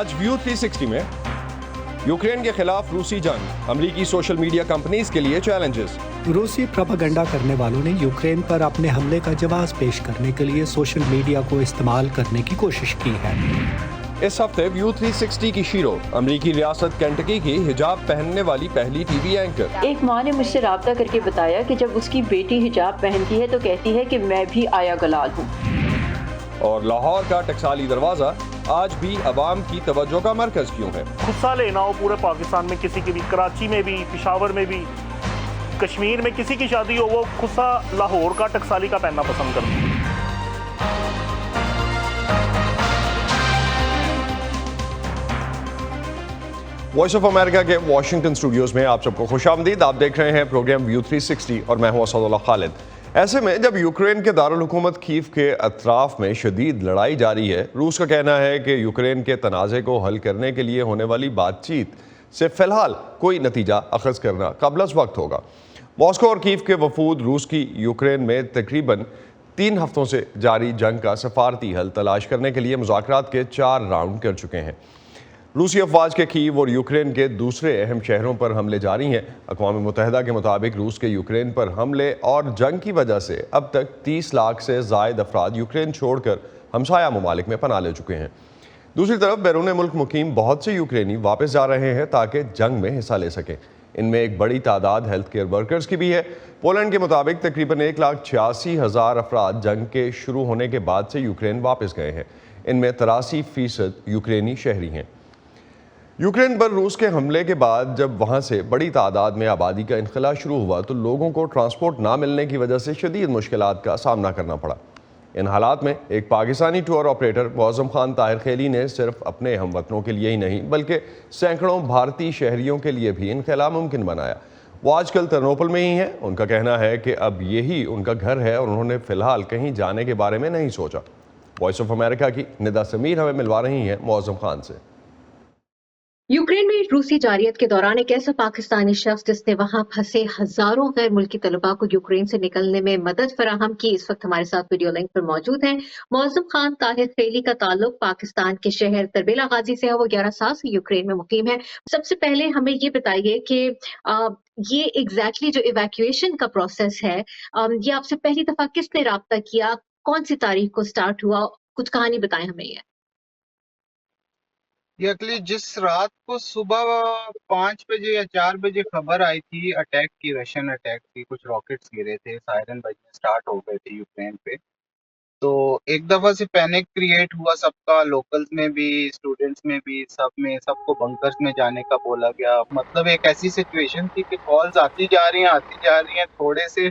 आज व्यू 360 में यूक्रेन के खिलाफ रूसी जंग, अमरीकी सोशल मीडिया कंपनीज के लिए चैलेंजेस। रूसी प्रोपेगेंडा करने वालों ने यूक्रेन पर अपने हमले का जवाब पेश करने के लिए सोशल मीडिया को इस्तेमाल करने की कोशिश की है। इस हफ्ते व्यू 360 की शीरो, अमरीकी रियासत केंटकी की हिजाब पहनने वाली पहली टीवी एंकर। एक माँ ने मुझसे राब्ता करके बताया कि जब उसकी बेटी हिजाब पहनती है तो कहती है कि मैं भी आया गलाल हूँ। और लाहौर का टकसाली दरवाजा आज भी अवाम की तवज्जो का मरकज क्यों है? गुस्सा लेना हो पूरे पाकिस्तान में, किसी की भी, कराची में भी, पेशावर में भी, कश्मीर में किसी की शादी हो, वो गुस्सा लाहौर का टकसाली का पहनना पसंद करते हैं। वॉइस ऑफ अमेरिका के वॉशिंगटन स्टूडियोज में आप सबको खुशामदीद। आप देख रहे हैं प्रोग्राम व्यू 360 और मैं हूं असदुल्लाह खालिद। ऐसे में जब यूक्रेन के दारुल हुकूमत कीव के अतराफ में शदीद लड़ाई जारी है, रूस का कहना है कि यूक्रेन के तनाज़े को हल करने के लिए होने वाली बातचीत से फ़िलहाल कोई नतीजा अखज़ करना क़ब्ल वक्त होगा। मॉस्को और कीव के वफूद रूस की यूक्रेन में तकरीबन 3 हफ्तों से जारी जंग का सफारती हल तलाश करने के लिए मुज़ाकरात के 4 राउंड कर चुके हैं। रूसी अफवाज के कीव और यूक्रेन के दूसरे अहम शहरों पर हमले जारी हैं। अक़वाम मुत्तहिदा के मुताबिक रूस के यूक्रेन पर हमले और जंग की वजह से अब तक 30 लाख से ज़ायद अफराद यूक्रेन छोड़कर हमसाया ममालिक में पनाह ले चुके हैं। दूसरी तरफ बैरून मुल्क मुकीम बहुत से यूक्रेनी वापस जा रहे हैं ताकि जंग में हिस्सा ले सकें। इनमें एक बड़ी तादाद हेल्थ केयर वर्कर्स की भी है। पोलैंड के मुताबिक तकरीबन 1,86,000 अफराद जंग के शुरू होने के बाद से यूक्रेन वापस गए हैं। इनमें 83% यूक्रेनी शहरी हैं। यूक्रेन पर रूस के हमले के बाद जब वहाँ से बड़ी तादाद में आबादी का इनखला शुरू हुआ तो लोगों को ट्रांसपोर्ट ना मिलने की वजह से शदीद मुश्किलात का सामना करना पड़ा। इन हालात में एक पाकिस्तानी टूर ऑपरेटर मौज़म खान ताहिर खेली ने सिर्फ अपने हमवतनों के लिए ही नहीं बल्कि सैकड़ों भारतीय शहरियों के लिए भी इनखला मुमकिन बनाया। वो आजकल तरनोपल में ही हैं। उनका कहना है कि अब यही उनका घर है और उन्होंने फ़िलहाल कहीं जाने के बारे में नहीं सोचा। वॉइस ऑफ अमेरिका की निदा समीर हमें मिलवा रही हैं मौज़म खान से। यूक्रेन में रूसी जारियत के दौरान एक ऐसा पाकिस्तानी शख्स जिसने वहां फंसे हजारों गैर मुल्की तलबा को यूक्रेन से निकलने में मदद फराहम की, इस वक्त हमारे साथ वीडियो लिंक पर मौजूद हैं। मौज़म खान ताहिर खेली का ताल्लुक पाकिस्तान के शहर तरबेला गाजी से है। वो 11 साल से यूक्रेन में मुकीम है। सबसे पहले हमें ये बताइए कि ये एग्जैक्टली जो इवैक्यूएशन का प्रोसेस है, ये आपसे पहली दफा किसने राब्ता किया, कौन सी तारीख को स्टार्ट हुआ, कुछ कहानी बताएं हमें। ये एक्चुअली जिस रात को सुबह 5 बजे या 4 बजे खबर आई थी अटैक की, रशियन अटैक थी, कुछ रॉकेट्स गिरे थे, सायरन बजने स्टार्ट हो गए थे यूक्रेन पे। तो एक दफा से पैनिक क्रिएट हुआ सबका, लोकल्स में भी, स्टूडेंट्स में भी, सब में, सबको बंकर्स में जाने का बोला गया। मतलब एक ऐसी सिचुएशन थी कि कॉल्स आती जा रही हैं। थोड़े से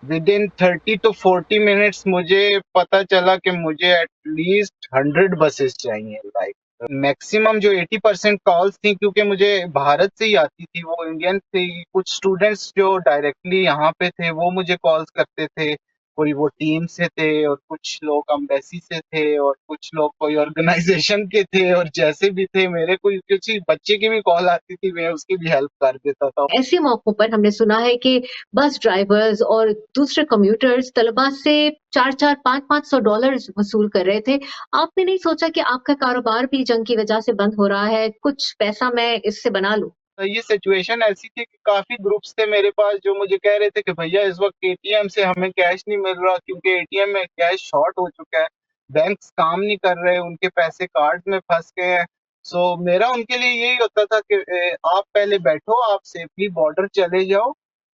विद इन 30 to 40 मिनट्स मुझे पता चला कि मुझे एटलीस्ट 100 बसेस चाहिए। लाइक मैक्सिमम जो 80% कॉल्स थी, क्योंकि मुझे भारत से ही आती थी, वो इंडियन थे। कुछ स्टूडेंट्स जो डायरेक्टली यहाँ पे थे वो मुझे कॉल्स करते थे, कोई वो टीम से थे और कुछ लोग एम्बेसी से थे और कुछ लोग कोई ऑर्गेनाइजेशन के थे, और जैसे भी थे मेरे कोई किसी बच्चे की भी कॉल आती थी मैं उसकी भी हेल्प कर देता था। ऐसे मौकों पर हमने सुना है कि बस ड्राइवर्स और दूसरे कम्यूटर्स तलबा से $400-500 वसूल कर रहे थे। आपने नहीं सोचा कि आपका कारोबार भी जंग की वजह से बंद हो रहा है, कुछ पैसा मैं इससे बना लूं? ये सिचुएशन ऐसी थी कि काफी ग्रुप्स थे मेरे पास जो मुझे कह रहे थे कि भैया इस वक्त एटीएम से हमें कैश नहीं मिल रहा, क्योंकि एटीएम में कैश शॉर्ट हो चुका है, बैंक्स काम नहीं कर रहे, उनके पैसे कार्ड में फंस गए हैं। सो मेरा उनके लिए यही होता था कि आप पहले बैठो, आप सेफली बॉर्डर चले जाओ,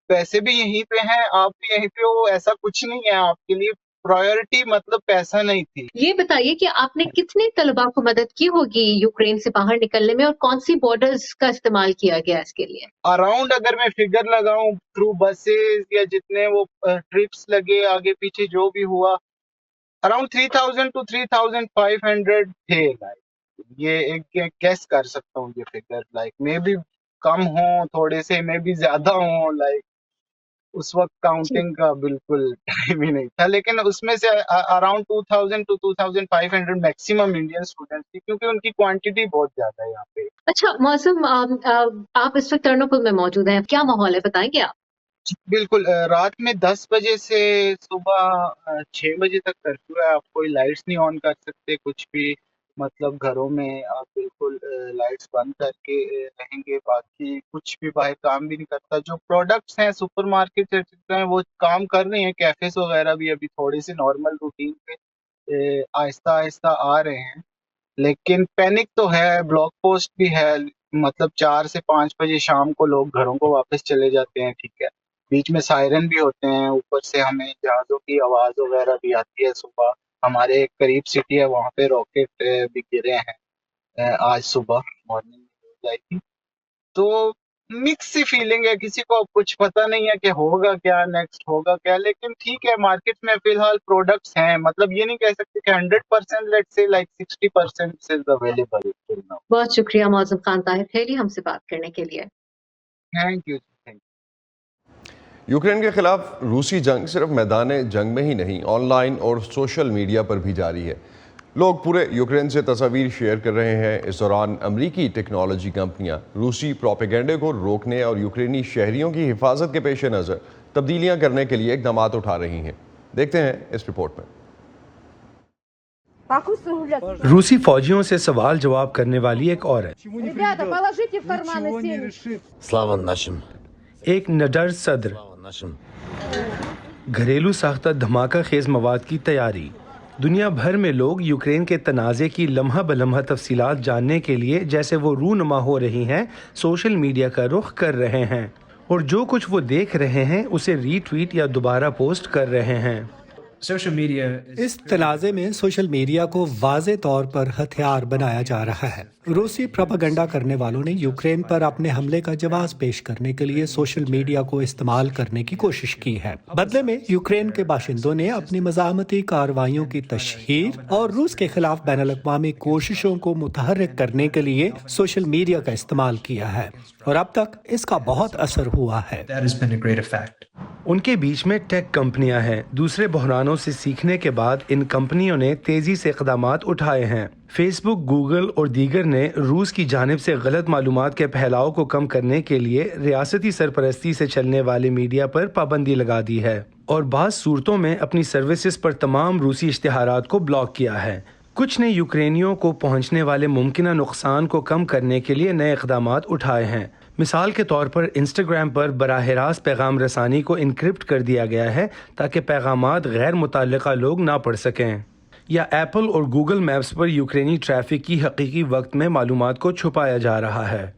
पैसे भी यहीं पे हैं, आप भी यहीं पे हो, ऐसा कुछ नहीं है। आपके लिए प्रायोरिटी मतलब पैसा नहीं थी। ये बताइए कि आपने कितने तलबा को मदद की होगी यूक्रेन से बाहर निकलने में और कौन सी बॉर्डर्स का इस्तेमाल किया गया इसके लिए? अराउंड अगर मैं फिगर लगाऊं थ्रू बसेस या जितने वो ट्रिप्स लगे आगे पीछे जो भी हुआ, अराउंड 3000 to 3500 थे। लाइक ये एक गेस कर सकता हूँ ये फिगर, लाइक मे बी कम हो थोड़े से, मे बी ज्यादा हो। लाइक उस वक्त काउंटिंग का बिल्कुल टाइम ही नहीं था, लेकिन उसमें से around 2000 to 2500 maximum Indian students थी, क्योंकि उनकी क्वांटिटी बहुत ज्यादा है यहाँ पे। अच्छा मौसम, आप इस वक्त टर्नोपुल में मौजूद हैं, क्या माहौल है बताएंगे आप? बिल्कुल, रात में 10 बजे से सुबह 6 बजे तक कर्फ्यू है। आप कोई लाइट्स नहीं ऑन कर सकते, कुछ भी। मतलब घरों में आप बिल्कुल लाइट्स बंद करके रहेंगे, बाकी कुछ भी बाहर काम भी नहीं करता। जो प्रोडक्ट्स हैं सुपरमार्केट एक्सेट्रा हैं वो काम कर रहे हैं, कैफेज वगैरह भी अभी थोड़े से नॉर्मल रूटीन पे आहिस्ता आहिस्ता आ रहे हैं, लेकिन पैनिक तो है, ब्लॉग पोस्ट भी है। मतलब 4 से 5 बजे शाम को लोग घरों को वापस चले जाते हैं, ठीक है। बीच में सायरन भी होते हैं, ऊपर से हमें जहाज़ों की आवाज़ वगैरह भी आती है सुबह। हमारे एक करीब सिटी है, वहाँ पे रॉकेट भी गिरे हैं आज सुबह मॉर्निंग में न्यूज़ आई थी। तो मिक्स सी फीलिंग है, किसी को कुछ पता नहीं है कि होगा क्या, नेक्स्ट होगा क्या, लेकिन ठीक है मार्केट में फिलहाल प्रोडक्ट्स हैं। मतलब ये नहीं कह सकते कि 100%, let's say like 60% is available till now. बहुत शुक्रिया मौजूद खान ताहिर थैली हमसे बात करने के लिए। Thank you. यूक्रेन के खिलाफ रूसी जंग सिर्फ मैदान जंग में ही नहीं, ऑनलाइन और सोशल मीडिया पर भी जारी है। लोग पूरे यूक्रेन से तस्वीर शेयर कर रहे हैं। इस दौरान अमरीकी टेक्नोलॉजी कंपनियां रूसी प्रोपेगेंडे को रोकने और यूक्रेनी शहरियों की हिफाजत के पेश नज़र तब्दीलियां करने के लिए इकदाम उठा रही हैं। देखते हैं इस रिपोर्ट में। रूसी फौजियों से सवाल जवाब करने वाली एक औरत, Ребята, положите в карманы семечки. Слава нашим! एक निडर सदर, Слава нашим! घरेलू साख्ता धमाका खेज मवाद की तैयारी। दुनिया भर में लोग यूक्रेन के तनाज़े की लम्हा बलम्हा तफसीलात जानने के लिए जैसे वो रूनुमा हो रही हैं, सोशल मीडिया का रुख कर रहे हैं और जो कुछ वो देख रहे हैं उसे रीट्वीट या दोबारा पोस्ट कर रहे हैं। इस तनाज़े में सोशल मीडिया को वाज़े तौर पर हथियार बनाया जा रहा है। रूसी प्रोपेगेंडा करने वालों ने यूक्रेन पर अपने हमले का जवाब पेश करने के लिए सोशल मीडिया को इस्तेमाल करने की कोशिश की है। बदले में यूक्रेन के बाशिंदों ने अपनी मज़ामती कार्रवाइयों की तशहीर और रूस के खिलाफ बैनुल-अक़वामी कोशिशों को मुतहर्रिक करने के लिए सोशल मीडिया का इस्तेमाल किया है और अब तक इसका बहुत असर हुआ है। उनके बीच में टेक कंपनियां हैं। दूसरे बहरानों से सीखने के बाद इन कंपनियों ने तेजी से इक़दामात उठाए हैं। फेसबुक, गूगल और दीगर ने रूस की जानिब से गलत मालूमात के फैलाव को कम करने के लिए रियासती सरपरस्ती से चलने वाले मीडिया पर पाबंदी लगा दी है और बाज़ सूरतों में अपनी सर्विसेज पर तमाम रूसी इश्तिहारात को ब्लॉक किया है। कुछ ने यूक्रेनियों को पहुंचने वाले मुमकिन नुकसान को कम करने के लिए नए इक़दामात उठाए हैं। मिसाल के तौर पर इंस्टाग्राम पर बराह रास्त पैगाम रसानी को इनक्रिप्ट कर दिया गया है ताकि पैगामात गैर मुताल्लिक़ा लोग ना पढ़ सकें, या एप्पल और गूगल मैप्स पर यूक्रेनी ट्रैफिक की हकीकी वक्त में मालूमात को छुपाया जा रहा है।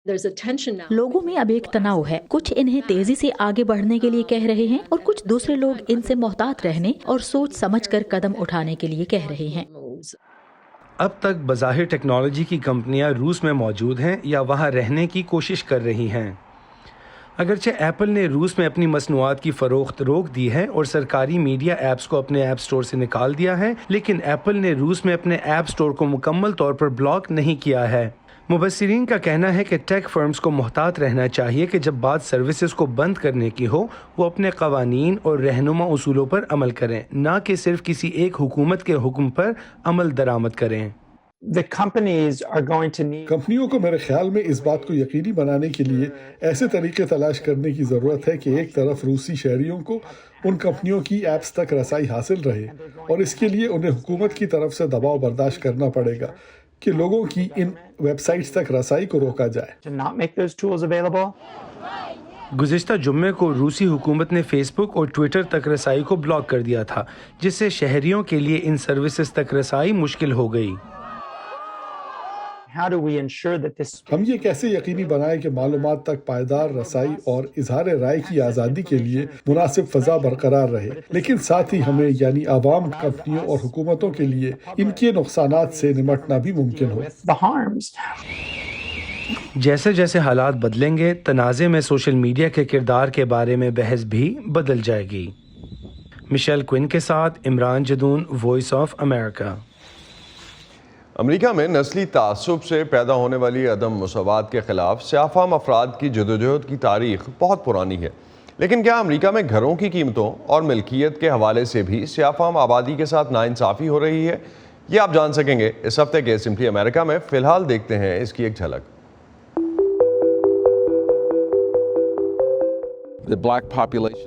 लोगों में अब एक तनाव है। कुछ इन्हें तेजी से आगे बढ़ने के लिए कह रहे हैं और कुछ दूसरे लोग इनसे मोहतात रहने और सोच समझकर कदम उठाने के लिए कह रहे हैं। अब तक बज़ाहिर टेक्नोलॉजी की कंपनियां रूस में मौजूद हैं या वहां रहने की कोशिश कर रही हैं। अगरचे एप्पल ने रूस में अपनी मसनूआत की फ़रोख्त रोक दी है और सरकारी मीडिया ऐप्स को अपने ऐप स्टोर से निकाल दिया है, लेकिन एप्पल ने रूस में अपने ऐप स्टोर को मुकम्मल तौर पर ब्लॉक नहीं किया है। मुबस्सिरीन का कहना है कि टेक फर्म्स को मुहतात रहना चाहिए कि जब बात सर्विसेज को बंद करने की हो, वो अपने कवानीन और रहनुमा उसूलों पर अमल करें, ना कि सिर्फ किसी एक हुकूमत के हुक्म पर अमल दरामद करें। कंपनियों को मेरे ख्याल में इस बात को यकीनी बनाने के लिए ऐसे तरीके तलाश करने की ज़रूरत है कि एक तरफ रूसी शहरियों को उन कंपनियों की ऐप्स तक रसाई हासिल रहे और इसके लिए उन्हें हुकूमत की तरफ से दबाव बर्दाश्त करना पड़ेगा कि लोगों की इन वेबसाइट्स तक रसाई को रोका जाए। गुज़िश्ता जुम्मे को रूसी हुकूमत ने फेसबुक और ट्विटर तक रसाई को ब्लॉक कर दिया था, जिससे शहरियों के लिए इन सर्विसेज तक रसाई मुश्किल हो गई। हम ये कैसे यकीनी बनाएं कि मालूमात तक पायदार रसाई और इजहार राय की आज़ादी के लिए मुनासिब फ़ज़ा बरकरार रहे, लेकिन साथ ही हमें यानी आवाम, कंपनियों और हुकूमतों के लिए इनके नुकसानात से निमटना भी मुमकिन हो। जैसे जैसे हालात बदलेंगे, तनाज़े में सोशल मीडिया के किरदार के बारे में बहस भी बदल जाएगी। मिशेल क्विन के साथ Imran Jadoon, voice of America. America में नस्ली तासुब से पैदा होने वाली अदम मुसावात के खिलाफ सियाफाम अफराद की जदोजहद की तारीख बहुत पुरानी है, लेकिन क्या अमेरिका में घरों की कीमतों और मिल्कियत के हवाले से भी सियाफाम आबादी के साथ नाइंसाफ़ी हो रही है? ये आप जान सकेंगे इस हफ्ते के सिंपली अमेरिका में। फ़िलहाल देखते हैं इसकी एक झलक।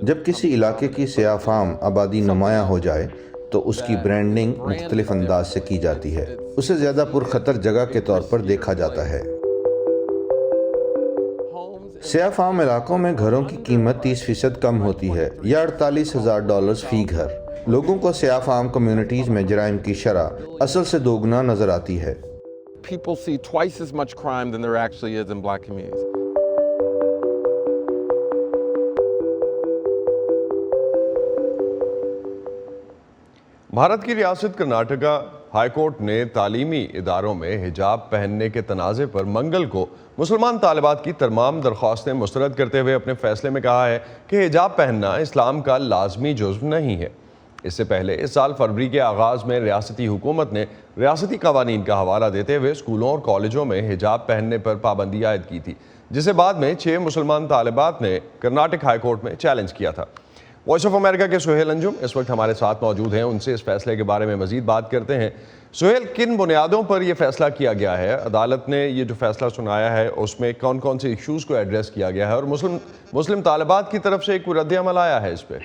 जब किसी इलाके की सियाफाम आबादी नुमाया हो जाए तो उसकी ब्रांडिंग मुख्तलिफ अंदाज से की जाती है। उसे ज़्यादा पुरखतर जगह के तौर पर देखा जाता है। स्याह फार्म इलाकों में घरों की कीमत 30% कम होती है या $48,000 फी घर। लोगों को स्याह फार्म कम्युनिटीज़ में जराइम की शरह असल से दोगुना नजर आती है। People see twice as much crime than there actually is in black communities. Bharat की रियासत कर्नाटका हाईकोर्ट ने तालीमी इदारों में हिजाब पहनने के तनाज़े पर मंगल को मुसलमान तालिबात की तमाम दरख्वास्तें मुस्तरद करते हुए अपने फैसले में कहा है कि हिजाब पहनना इस्लाम का लाजमी जुज़्व नहीं है। इससे पहले इस साल फरवरी के आगाज़ में रियासती हुकूमत ने रियासती कवानीन का हवाला देते हुए स्कूलों और कॉलेजों में हिजाब पहनने पर पाबंदी आयद की थी, जिसे बाद में 6 मुसलमान तालिबात ने कर्नाटक हाईकोर्ट में चैलेंज किया था। वॉइस ऑफ अमेरिका के सुहेल अंजुम इस वक्त हमारे साथ मौजूद हैं, उनसे इस फैसले के बारे में मजीद बात करते हैं। सुहेल, किन बुनियादों पर यह फैसला किया गया है? अदालत ने ये जो फैसला सुनाया है उसमें कौन कौन से इश्यूज़ को एड्रेस किया गया है और मुस्लिम तालिबात की तरफ से एक रद्द अमल आया है इस पर?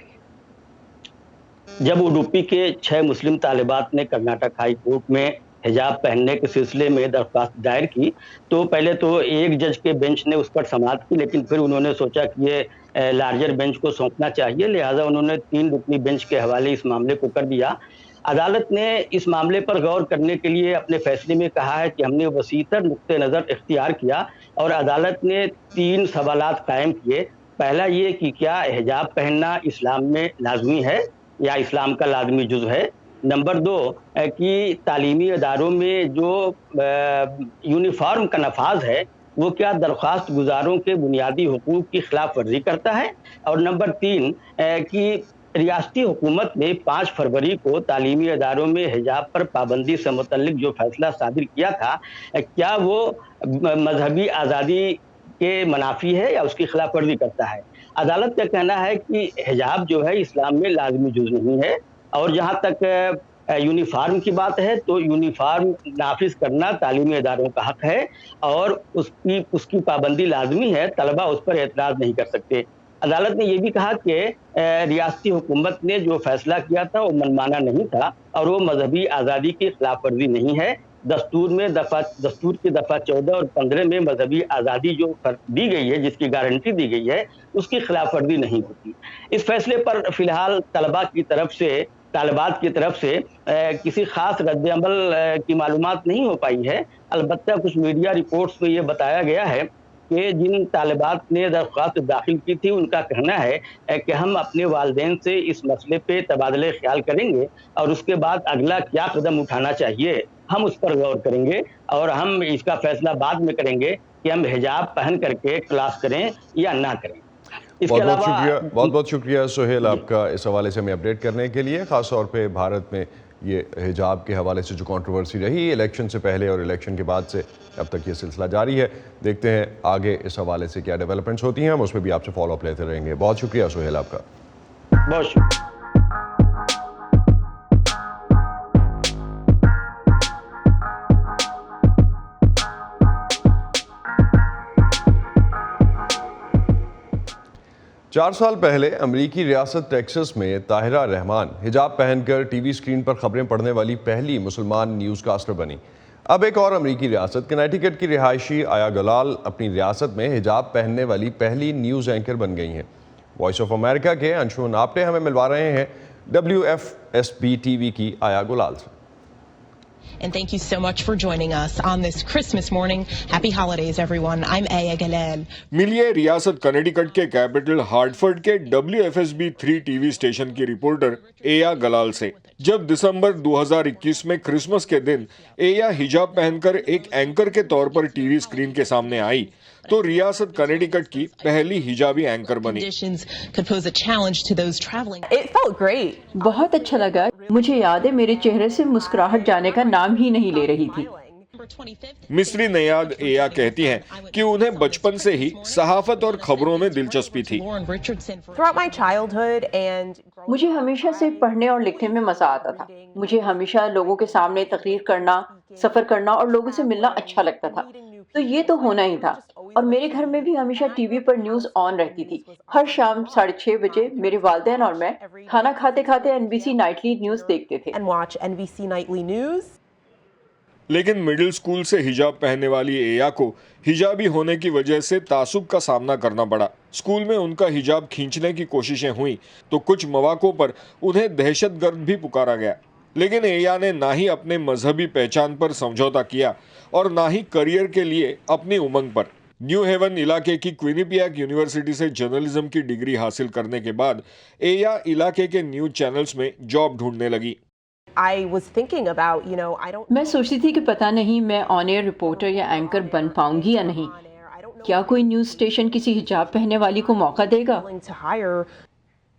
जब उडुपी के 6 मुस्लिम तालिबात ने कर्नाटक हाई कोर्ट में हिजाब पहनने के सिलसिले में दरख्वास्त दायर की, तो पहले तो एक जज के बेंच ने उस पर समाअत की, लेकिन फिर उन्होंने सोचा कि ये लार्जर बेंच को सौंपना चाहिए, लिहाजा उन्होंने 3 रुकनी बेंच के हवाले इस मामले को कर दिया। अदालत ने इस मामले पर गौर करने के लिए अपने फैसले में कहा है कि हमने वसीतर नुक्ते नज़र इख्तियार किया और अदालत ने 3 सवालात कायम किए। पहला ये कि क्या हिजाब पहनना इस्लाम में लाजमी है या इस्लाम का लाजमी जुज़ है। नंबर 2 कि तालीमी इदारों में जो यूनिफॉर्म का नफाज है वो क्या दरख्वास्त गुजारों के बुनियादी हुकूक की खिलाफ वर्जी करता है। और नंबर 3 कि रियासती हुकूमत ने 5 फरवरी को तालीमी इदारों में हिजाब पर पाबंदी से मुतल्लिक जो फैसला सादिर किया था, क्या वो मजहबी आज़ादी के मुनाफी है या उसकी खिलाफ वर्जी करता है। अदालत का कहना है कि हिजाब जो है इस्लाम में लाजमी जुज़ नहीं है। और जहाँ तक यूनिफॉर्म की बात है तो यूनिफॉर्म नाफिज करना तालीमी इदारों का हक है और उसकी पाबंदी लाजमी है, तलबा उस पर एतराज़ नहीं कर सकते। अदालत ने यह भी कहा कि रियासती हुकूमत ने जो फैसला किया था वो मनमाना नहीं था और वो मजहबी आज़ादी की खिलाफ वर्जी नहीं है। दस्तूर की दफ़ा 14 और 15 में मजहबी आज़ादी जो दी गई है, जिसकी गारंटी दी गई है, उसकी खिलाफ वर्जी नहीं होती। इस फैसले पर फिलहाल तालिबात की तरफ से किसी खास रद्द अमल की मालूमात नहीं हो पाई है। अलबत्ता कुछ मीडिया रिपोर्ट्स में ये बताया गया है कि जिन तालिबात ने दरख्वास्त दाखिल की थी उनका कहना है कि हम अपने वालिदैन से इस मसले पे तबादले ख्याल करेंगे और उसके बाद अगला क्या कदम उठाना चाहिए हम उस पर गौर करेंगे और हम इसका फैसला बाद में करेंगे कि हम हिजाब पहन करके क्लास करें या ना करें। बहुत शुक्रिया सुहेल आपका इस हवाले से हमें अपडेट करने के लिए। ख़ास तौर पे भारत में ये हिजाब के हवाले से जो कंट्रोवर्सी रही इलेक्शन से पहले और इलेक्शन के बाद से अब तक ये सिलसिला जारी है। देखते हैं आगे इस हवाले से क्या डेवलपमेंट्स होती हैं, हम उसमें भी आपसे फॉलो अप लेते रहेंगे। बहुत शुक्रिया सुहेल आपका। बहुत शुक्रिया। 4 साल पहले अमरीकी रियासत टेक्सास में ताहिरा रहमान हिजाब पहनकर टीवी स्क्रीन पर खबरें पढ़ने वाली पहली मुसलमान न्यूज़कास्टर बनी। अब एक और अमरीकी रियासत कनेटिकट की रिहायशी आया गलाल अपनी रियासत में हिजाब पहनने वाली पहली न्यूज़ एंकर बन गई हैं। वॉइस ऑफ अमेरिका के अंशुमन आपटे हमें मिलवा रहे हैं WFSB TV की आया गुलाल से। And thank you so much for joining us on this Christmas morning. Happy holidays, everyone. I'm Aya Galal. मिलिए रियासत कनेटिकट के कैपिटल हार्टफोर्ड के WFSB 3 टीवी स्टेशन की रिपोर्टर एया गलाल से। जब दिसंबर 2021 में क्रिसमस के दिन एया हिजाब पहनकर एक एंकर के तौर पर टीवी स्क्रीन के सामने आई तो रियासत कनेटिकट की पहली हिजाबी एंकर बनी। बहुत अच्छा लगा। मुझे याद है मेरे चेहरे से मुस्कुराहट जाने का नाम ही नहीं ले रही थी। मिस्री नयाद एया कहती हैं कि उन्हें बचपन से ही सहाफत और खबरों में दिलचस्पी थी। मुझे हमेशा से पढ़ने और लिखने में मजा आता था। मुझे हमेशा लोगों के सामने तकरीर करना, सफर करना और लोगों से मिलना अच्छा लगता था। तो ये तो होना ही था। और मेरे घर में भी हमेशा टीवी पर न्यूज ऑन रहती थी। हर शाम 6:30 बजे मेरे वालिदैन और मैं खाना खाते खाते एनबीसी नाइटली न्यूज देखते थे। लेकिन मिडिल स्कूल से हिजाब पहनने वाली एया को हिजाबी होने की वजह से तासुब का सामना करना पड़ा। स्कूल में उनका हिजाब खींचने की कोशिशें हुई तो कुछ मौकों पर उन्हें दहशतगर्द भी पुकारा गया। लेकिन एया ने ना ही अपने मजहबी पहचान पर समझौता किया और ना ही करियर के लिए अपनी उमंग पर। न्यू हेवन इलाके की क्विनिपियाक यूनिवर्सिटी से जर्नलिज्म की डिग्री हासिल करने के बाद एया इलाके के न्यूज चैनल्स में जॉब ढूंढने लगी। मैं सोचती थी कि पता नहीं मैं ऑन एयर रिपोर्टर या एंकर बन पाऊंगी या नहीं। क्या कोई न्यूज स्टेशन किसी हिजाब पहनने वाली को मौका देगा?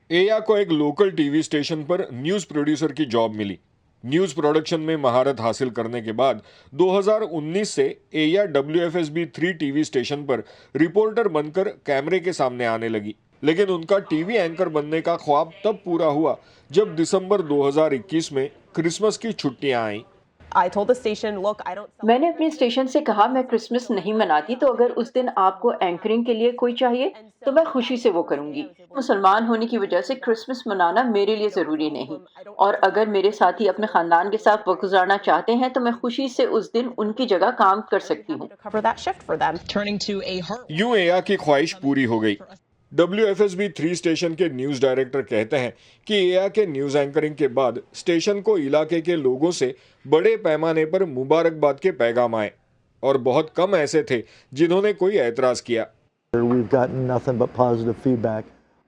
एया को एक लोकल टीवी स्टेशन पर न्यूज प्रोड्यूसर की जॉब मिली। न्यूज प्रोडक्शन में महारत हासिल करने के बाद 2019 से एया WFSB 3 टीवी स्टेशन पर रिपोर्टर बनकर कैमरे के सामने आने लगी। लेकिन उनका टीवी एंकर बनने का ख्वाब तब पूरा हुआ जब दिसंबर 2021 में क्रिसमस की छुट्टियां आईं। मैंने अपने स्टेशन से कहा मैं क्रिसमस नहीं मनाती, तो अगर उस दिन आपको एंकरिंग के लिए कोई चाहिए तो मैं खुशी से वो करूंगी। मुसलमान होने की वजह से क्रिसमस मनाना मेरे लिए जरूरी नहीं, और अगर मेरे साथी अपने खानदान के साथ वक्त गुजारना चाहते हैं तो मैं खुशी से उस दिन उनकी जगह काम कर सकती हूँ। यूं एया की ख्वाहिश पूरी हो गई। WFSB 3 स्टेशन के न्यूज डायरेक्टर कहते हैं कि एया के न्यूज एंकरिंग के बाद स्टेशन को इलाके के लोगों से बड़े पैमाने पर मुबारकबाद के पैगाम आए और बहुत कम ऐसे थे जिन्होंने कोई एतराज किया।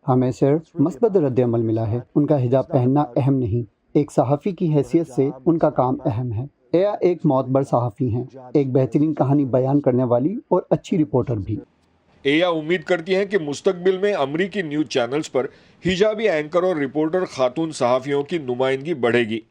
हमें सिर्फ मस्बत रद्द-ए-अमल मिला है। उनका हिजाब पहनना अहम नहीं, एक सहाफ़ी की हैसियत से उनका काम अहम है। एया एक मौतबर सहाफ़ी हैं, एक बेहतरीन कहानी बयान करने वाली और अच्छी रिपोर्टर भी। एया उम्मीद करती हैं कि मुस्तकबिल में अमरीकी न्यूज चैनल्स पर हिजाबी एंकर और रिपोर्टर खातून सहाफ़ियों की नुमाइंदगी बढ़ेगी।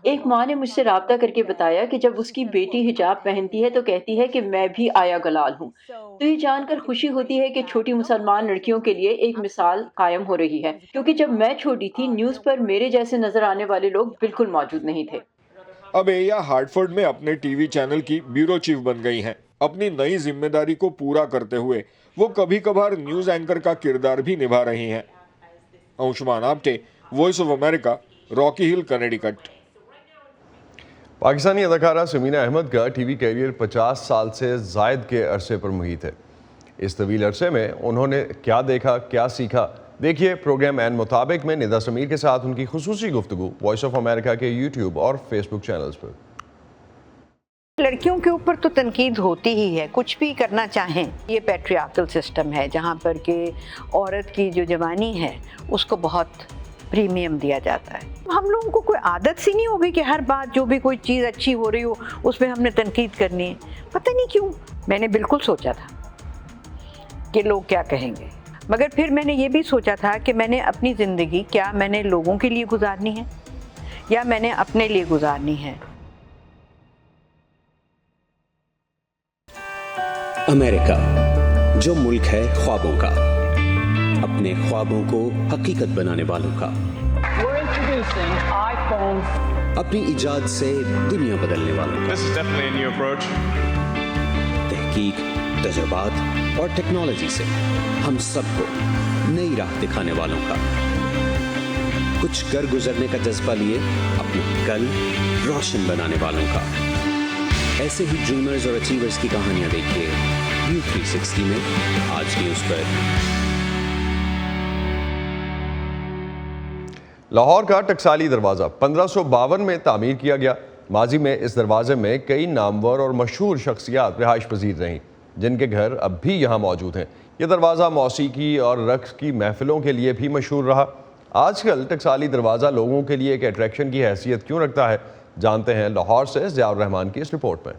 एक माँ ने मुझसे राब्ता करके बताया कि जब उसकी बेटी हिजाब पहनती है तो कहती है कि मैं भी आया गलाल हूँ। तो ये जानकर खुशी होती है कि छोटी मुसलमान लड़कियों के लिए एक मिसाल कायम हो रही है, क्योंकि जब मैं छोटी थी न्यूज़ पर मेरे जैसे नजर आने वाले लोग बिल्कुल मौजूद नहीं थे। अब एया हार्टफोर्ड में अपने टीवी चैनल की ब्यूरो चीफ बन गई हैं। अपनी नई जिम्मेदारी को पूरा करते हुए वो कभी कभार न्यूज एंकर का किरदार भी निभा रही हैं। Anshuman Apte, voice of America, Rocky hill, Connecticut. Pakistani अदाकारा समीना अहमद का टीवी कैरियर 50 साल से जायद के अरसे पर मुहित है। इस तवील अरसे में उन्होंने क्या देखा, क्या सीखा, देखिए प्रोग्राम एन मुताबिक में निदा समीर के साथ उनकी खुसूसी गुफ्तगू वॉइस ऑफ अमेरिका के यूट्यूब और फेसबुक चैनल्स पर। लड़कियों के ऊपर तो तनकीद होती ही है, कुछ भी करना चाहें। ये पैट्रियार्कल सिस्टम है जहाँ पर कि औरत की जो जवानी है उसको बहुत प्रीमियम दिया जाता है। हम लोगों को कोई आदत सी नहीं होगी कि हर बात जो भी कोई चीज़ अच्छी हो रही हो उसमें हमने तनकीद करनी है। पता नहीं क्यों मैंने बिल्कुल सोचा था कि लोग क्या कहेंगे, मगर फिर मैंने ये भी सोचा था कि मैंने अपनी ज़िंदगी क्या मैंने लोगों के लिए गुजारनी है या मैंने अपने लिए गुजारनी है। अमेरिका, जो मुल्क है ख्वाबों का, अपने ख्वाबों को हकीकत बनाने वालों का, अपनी इजाद से दुनिया बदलने वालों का, तहकीक, तजुर्बात और टेक्नोलॉजी से हम सबको नई राह दिखाने वालों का, कुछ कर गुजरने का जज्बा लिए अपना कल रोशन बनाने वालों का। ऐसे ही ड्रीमर्स और अचीवर्स की कहानियां देखिए व्यू 360 में आज न्यूज़ पर। लाहौर का टकसाली दरवाज़ा 1552 में तामीर किया गया। माजी में इस दरवाजे में कई नामवर और मशहूर शख्सियात रिहाइश पजीर रहीं, जिनके घर अब भी यहाँ मौजूद हैं। यह दरवाज़ा मौसीकी और रक्स की महफिलों के लिए भी मशहूर रहा। आजकल टकसाली दरवाज़ा लोगों के लिए एक अट्रैक्शन की हैसियत क्यों रखता है, जानते हैं लाहौर से ज़ियाउर रहमान की इस रिपोर्ट में।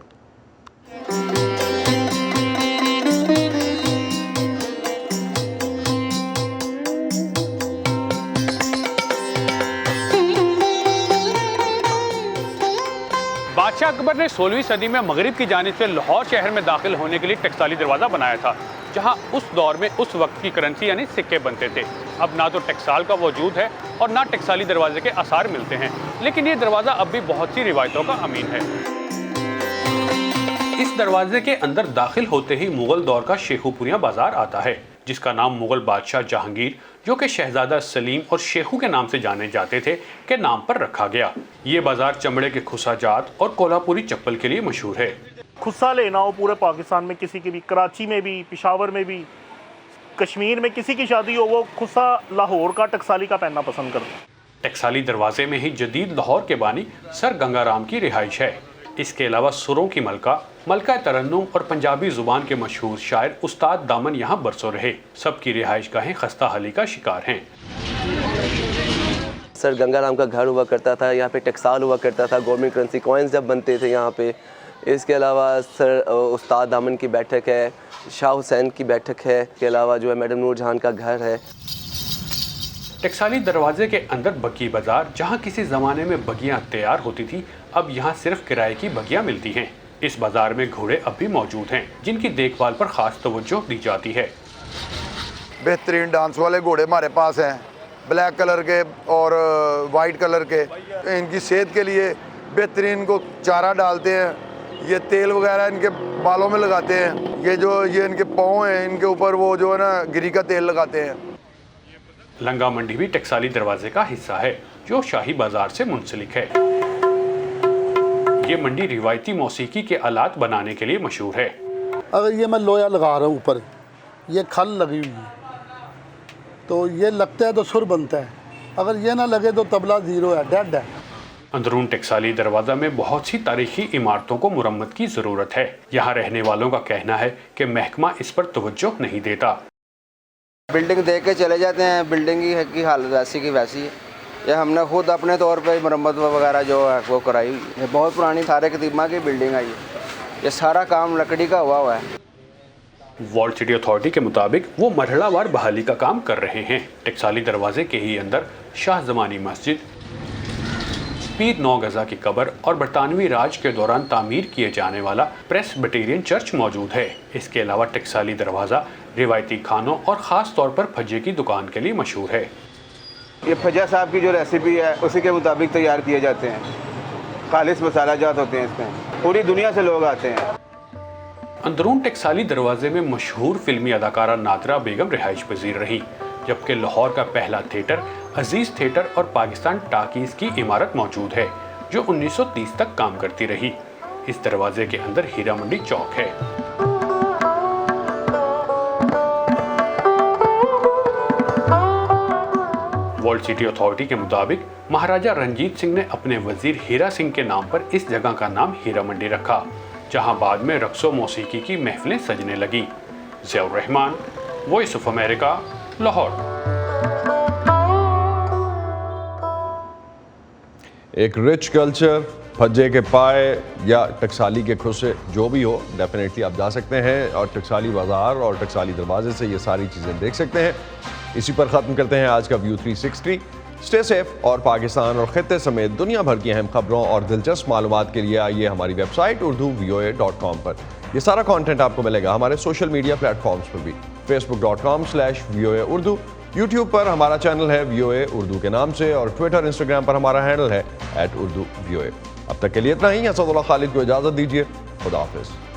अकबर ने 16वीं सदी में मगरिब की जानिब से लाहौर शहर में दाखिल होने के लिए टकसाली दरवाज़ा बनाया था, जहां उस दौर में उस वक्त की करेंसी यानी सिक्के बनते थे। अब ना तो टकसाल का वजूद है और ना टकसाली दरवाजे के आसार मिलते हैं, लेकिन ये दरवाज़ा अब भी बहुत सी रिवायतों का अमीन है। इस दरवाजे के अंदर दाखिल होते ही मुगल दौर का शेखुपुरिया बाजार आता है, जिसका नाम मुगल बादशाह जहांगीर, जो कि शहजादा सलीम और शेखू के नाम से जाने जाते थे, के नाम पर रखा गया। ये बाजार चमड़े के खुसाजात और कोल्हापुरी चप्पल के लिए मशहूर है। खुस्सा लेना हो पूरे पाकिस्तान में किसी की भी, कराची में भी, पेशावर में भी, कश्मीर में किसी की शादी हो, वो खुस्सा लाहौर का टकसाली का पहनना पसंद करते हैं। टकसाली दरवाजे में ही जदीद लाहौर के बानी सर गंगाराम की रिहाइश है। इसके अलावा सुरों की मलका तरन्नुम और पंजाबी जुबान के मशहूर शायर उस्ताद दामन यहाँ बरसों रहे। सबकी रिहाइश गाहें खस्ता हाली का शिकार हैं। सर गंगाराम का घर हुआ करता था, यहाँ पे टकसाल हुआ करता था, गवर्नमेंट करेंसी कॉइन्स जब बनते थे यहाँ पे। इसके अलावा सर उस्ताद दामन की बैठक है, शाह हुसैन की बैठक है, इसके अलावा जो है मैडम नूरजहान का घर है। टकसाली दरवाजे के अंदर बग्गी बाजार, जहाँ किसी ज़माने में बगियाँ तैयार होती थी, अब यहाँ सिर्फ किराए की बगियाँ मिलती हैं। इस बाजार में घोड़े अब भी मौजूद हैं, जिनकी देखभाल पर ख़ास तवज्जो दी जाती है। बेहतरीन डांस वाले घोड़े हमारे पास हैं, ब्लैक कलर के और वाइट कलर के। इनकी सेहत के लिए बेहतरीन को चारा डालते हैं, ये तेल वगैरह इनके बालों में लगाते हैं। ये इनके पाँव हैं, इनके ऊपर वो जो है ना गिरी का तेल लगाते हैं। लंगा मंडी भी टकसाली दरवाजे का हिस्सा है, जो शाही बाजार से मुंसलिक है। ये मंडी रिवायती मौसीकी के आलात बनाने के लिए मशहूर है। अगर ये मैं लोया लगा रहा हूँ ऊपर, ये खल लगी हुई है, तो ये लगता है तो सुर बनता है, अगर ये ना लगे तो तबला ज़ीरो है, डेड है। अंदरून टकसाली दरवाज़ा में बहुत सी तारीखी इमारतों को मुरम्मत की ज़रूरत है। यहाँ रहने वालों का कहना है कि महकमा इस पर तवज्जो नहीं देता। बिल्डिंग देख के चले जाते हैं, बिल्डिंग की हालत वैसी की वैसी है। ये हमने खुद अपने तौर पे मरम्मत वगैरह जो है वो कराई हुई है। बहुत पुरानी सारे कदीमा की बिल्डिंग है ये सारा काम लकड़ी का हुआ है। वॉल्ड सिटी अथॉरिटी के मुताबिक वो मरहलावार बहाली का काम कर रहे हैं। टकसाली दरवाजे के ही अंदर शाह ज़मानी मस्जिद, पीर 9 गज़ा की कब्र और बरतानवी राज के दौरान तामीर किए जाने वाला प्रेस्बिटेरियन चर्च मौजूद है। इसके अलावा टकसाली दरवाज़ा रिवायती खानों और ख़ास तौर पर फज्जे की दुकान के लिए मशहूर है। ये फज्जा साहब की जो रेसिपी है उसी के मुताबिक तैयार किए जाते हैं। खालिस मसाला जात होते हैं इसमें, पूरी दुनिया से लोग आते हैं। अंदरून टकसाली दरवाजे में मशहूर फिल्मी अदाकारा नादरा बेगम रिहाइश पजीर रही, जबकि लाहौर का पहला थिएटर अजीज थिएटर और पाकिस्तान टाकीज़ की इमारत मौजूद है, जो 1930 तक काम करती रही। इस दरवाजे के अंदर हीरा मंडी चौक है। वर्ल्ड सिटी अथॉरिटी के मुताबिक महाराजा रंजीत सिंह ने अपने वजीर हीरा सिंह के नाम पर इस जगह का नाम हीरा मंडी रखा, जहां बाद में रक्सो मौसीकी की महफिलें सजने लगी। Ziaur Rahman, voice of America, Lahore. एक रिच कल्चर, फज्जे के पाए या टकसाली के खुसे, जो भी हो, डेफिनेटली आप जा सकते हैं और टकसाली बाज़ार और टकसाली दरवाजे से ये सारी चीज़ें देख सकते हैं। इसी पर ख़त्म करते हैं आज का व्यू 360। स्टे सेफ और पाकिस्तान और ख़त्ते समेत दुनिया भर की अहम खबरों और दिलचस्प मालूमात के लिए आइए हमारी वेबसाइट urduvoa.com पर। ये सारा कंटेंट आपको मिलेगा हमारे सोशल मीडिया प्लेटफॉर्म्स पर भी, facebook.com/VOA Urdu, यूट्यूब पर हमारा चैनल है VOA उर्दू के नाम से, और ट्विटर इंस्टाग्राम पर हमारा हैंडल है @urduvoa। अब तक के लिए इतना ही। असदुल्लाह खालिद को इजाज़त दीजिए। खुदा हाफिज़।